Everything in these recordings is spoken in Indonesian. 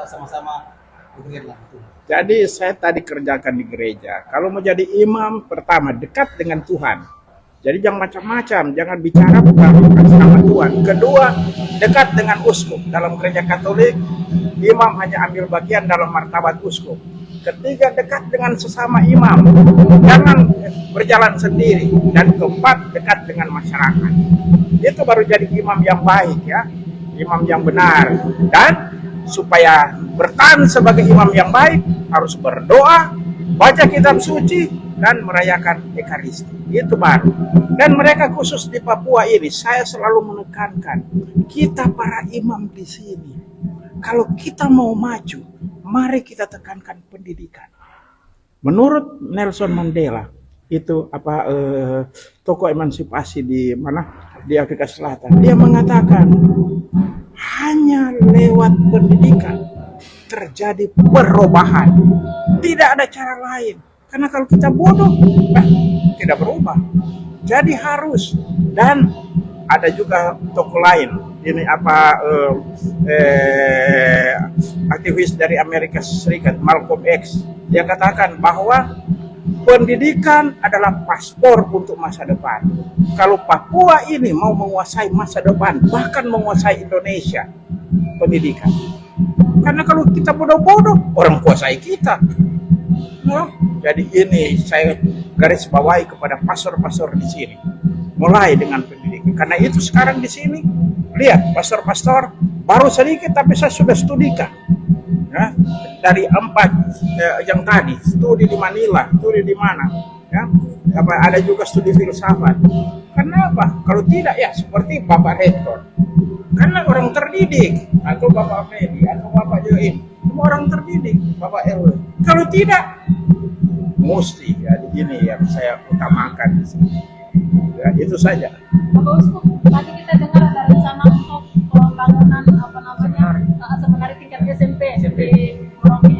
sama-sama bekerja lah. Jadi saya tadi kerjakan di gereja. Kalau mau jadi imam, pertama dekat dengan Tuhan. Jadi jangan macam-macam, jangan bicara bukan sama Tuhan. Kedua, dekat dengan uskup. Dalam gereja Katolik, imam hanya ambil bagian dalam martabat uskup. Ketiga, dekat dengan sesama imam. Jangan berjalan sendiri. Dan keempat, dekat dengan masyarakat. Itu baru jadi imam yang baik ya. Imam yang benar. Dan supaya bertahan sebagai imam yang baik, harus berdoa, baca kitab suci, dan merayakan Ekaristi. Itu baru. Dan mereka khusus di Papua ini, saya selalu menekankan, kita para imam di sini, kalau kita mau maju, mari kita tekankan pendidikan. Menurut Nelson Mandela, itu tokoh emansipasi di mana? Di Afrika Selatan. Dia mengatakan, hanya lewat pendidikan terjadi perubahan. Tidak ada cara lain. Karena kalau kita bodoh, tidak berubah. Jadi harus. Dan ada juga tokoh lain. Ini aktivis dari Amerika Serikat, Malcolm X. Dia katakan bahwa pendidikan adalah paspor untuk masa depan. Kalau Papua ini mau menguasai masa depan, bahkan menguasai Indonesia, pendidikan. Karena kalau kita bodoh-bodoh, orang kuasai kita. Nah, jadi ini saya garis bawahi kepada pastor-pastor di sini. Mulai dengan pendidikan. Karena itu sekarang di sini, lihat pastor-pastor baru sedikit tapi saya sudah studikan. Ya, dari 4 yang tadi, studi di Manila, studi di mana, ya, ada juga studi filsafat. Kenapa? Kalau tidak ya seperti Bapak Rektor, karena orang terdidik, atau Bapak Fedi, atau Bapak Join, semua orang terdidik, Bapak RW. Kalau tidak, mesti ya ini yang saya utamakan di sini. Ya, itu saja. Bapak Uskup, tadi kita dengar ada rencana untuk pembangunan seminari tingkat SMP di Merauke.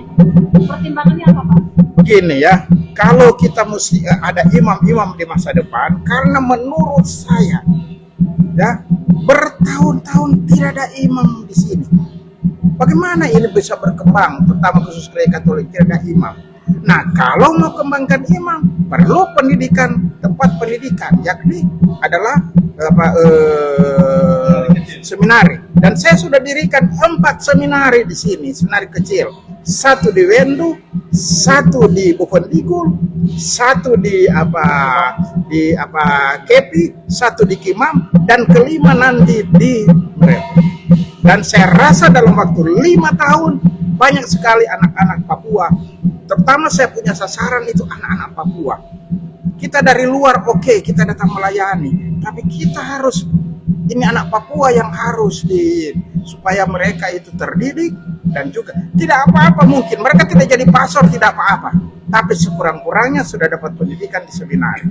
Pertimbangannya apa, Pak? Begini ya, kalau kita mesti ada imam-imam di masa depan, karena menurut saya, ya bertahun-tahun tidak ada imam di sini. Bagaimana ini bisa berkembang, terutama khusus gereja Katolik tidak ada imam. Nah, kalau mau kembangkan imam, perlu pendidikan, tempat pendidikan, yakni adalah seminari. Dan saya sudah dirikan 4 seminari di sini, seminari kecil. 1 di Wendu, 1 di Bovendigul, 1 di Kepi, 1 di Kimam, dan kelima nanti di Merauke. Dan saya rasa dalam waktu 5 tahun banyak sekali anak-anak Papua, terutama saya punya sasaran itu anak-anak Papua. Kita dari luar oke, kita datang melayani, tapi kita harus, ini anak Papua yang harus supaya mereka itu terdidik. Dan juga tidak apa-apa, mungkin mereka tidak jadi pastor, tidak apa-apa, tapi sekurang-kurangnya sudah dapat pendidikan di seminari.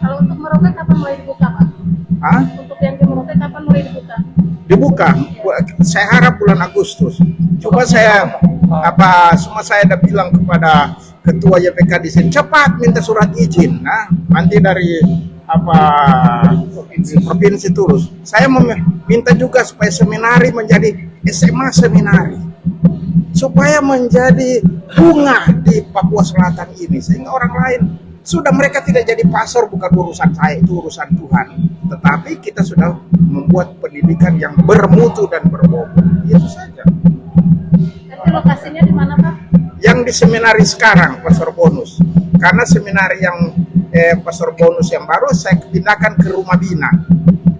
Kalau untuk Merauke kapan mulai dibuka, Pak? Untuk yang di Merauke kapan mulai dibuka? Dibuka, saya harap bulan Agustus. Coba saya semua saya udah bilang kepada ketua YPK di sini, cepat minta surat izin. Nah, nanti dari provinsi Tulus. Saya meminta juga supaya seminari menjadi SMA seminari, supaya menjadi bunga di Papua Selatan ini, sehingga orang lain sudah, mereka tidak jadi pastor, bukan urusan saya, itu urusan Tuhan. Tetapi kita sudah membuat pendidikan yang bermutu dan berbobot. Itu saja. Tapi lokasinya di mana, Pak? Yang di seminari sekarang, Pastor Bonus. Karena seminari yang Pastor Bonus yang baru saya pindahkan ke Rumah Bina.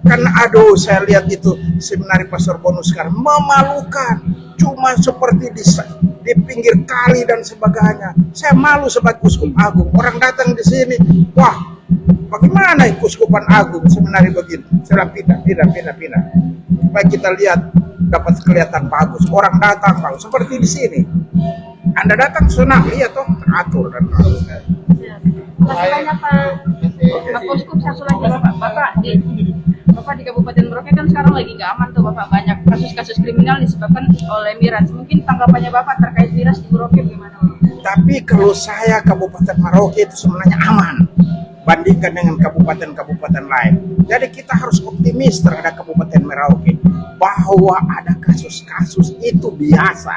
Karena saya lihat itu seminari Pastor Bonus sekarang memalukan, cuma seperti di pinggir kali dan sebagainya. Saya malu sebagai uskup agung. Orang datang di sini, wah, bagaimana keuskupan agung seminari begini? Saya pindah. Supaya kita lihat, dapat kelihatan bagus. Orang datang bagus seperti di sini. Anda datang senang, lihat toh teratur dan bagus. Masih banyak, Pak. Bapak Uskup, satu lagi, Bapak di Kabupaten Merauke kan sekarang lagi nggak aman tuh, Bapak. Banyak kasus-kasus kriminal disebabkan oleh miras. Mungkin tanggapannya Bapak terkait miras di Merauke gimana, Bapak? Tapi kalau saya Kabupaten Merauke itu sebenarnya aman. bandingkan dengan kabupaten-kabupaten lain. Jadi kita harus optimis terhadap Kabupaten Merauke bahwa ada kasus-kasus itu biasa.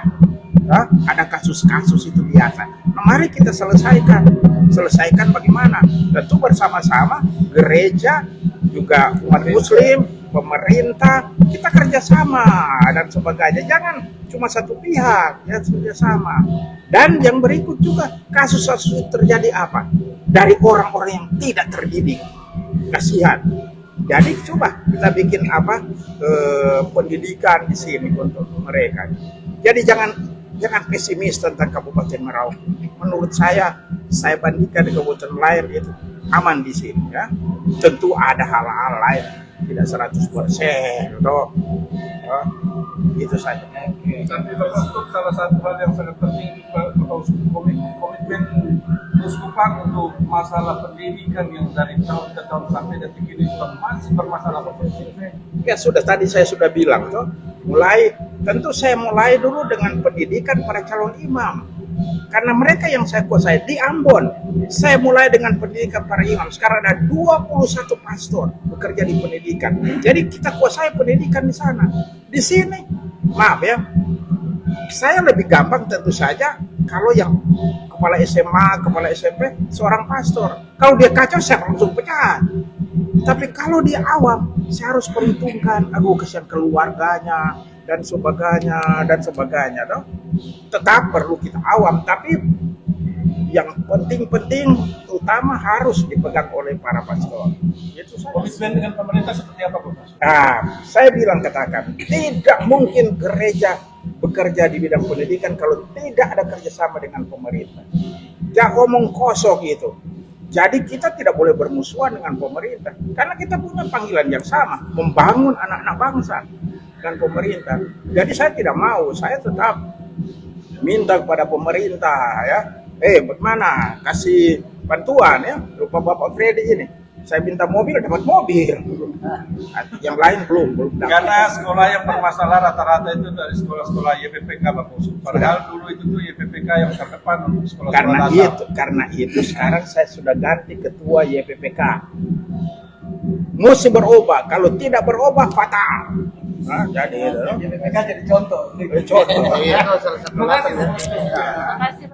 Ada kasus-kasus itu biasa. Nah, mari kita selesaikan bagaimana? Tentu bersama-sama gereja, juga umat muslim, pemerintah, kita kerjasama dan sebagainya. Jangan cuma satu pihak, ya kerjasama. Dan yang berikut juga, kasus-kasus itu terjadi apa? Dari orang-orang yang tidak terdidik. Kasihan. Jadi coba kita bikin pendidikan di sini untuk mereka. Jadi jangan pesimis tentang Kabupaten Merauke. Menurut saya bandingkan dengan kabupaten lain itu aman di sini, ya. Tentu ada hal-hal lain, tidak 100%, toh. Itu saja. Tapi untuk salah satu hal yang sangat penting komitmen Uskupan untuk masalah pendidikan yang dari tahun ke tahun sampai detik ini juga masih bermasalah. Ya sudah, tadi saya sudah bilang toh. Tentu saya mulai dulu dengan pendidikan para calon imam. Karena mereka yang saya kuasai di Ambon, saya mulai dengan pendidikan para imam. Sekarang ada 21 pastor bekerja di pendidikan. Jadi kita kuasai pendidikan di sana. Di sini, maaf ya, saya lebih gampang tentu saja kalau yang kepala SMA, kepala SMP, seorang pastor. Kalau dia kacau, saya langsung pecat. Tapi kalau dia awam, saya harus perhitungkan, kesian keluarganya, dan sebagainya, toh. Tetap perlu kita awam, tapi yang penting utama harus dipegang oleh para pastor. Itu saja. Komitmen dengan pemerintah seperti apa, Pak? Saya katakan, tidak mungkin gereja bekerja di bidang pendidikan kalau tidak ada kerjasama dengan pemerintah. Jangan omong kosong itu. Jadi kita tidak boleh bermusuhan dengan pemerintah, karena kita punya panggilan yang sama, membangun anak-anak bangsa dan pemerintah. Jadi saya tidak mau, saya tetap minta kepada pemerintah, ya, bagaimana kasih bantuan, ya, lupa Bapak Freddy ini. Saya minta mobil, dapat mobil. Yang lain belum dapat. Karena sekolah yang bermasalah rata-rata itu dari sekolah-sekolah YPPK, Pak Usu. Padahal dulu itu tuh YPPK yang terdepan untuk sekolah-sekolah karena itu sekarang saya sudah ganti ketua YPPK. Mesti berubah, kalau tidak berubah fatal. Jadi YPPK jadi contoh. Contoh. Iya, salah satu. Terima kasih.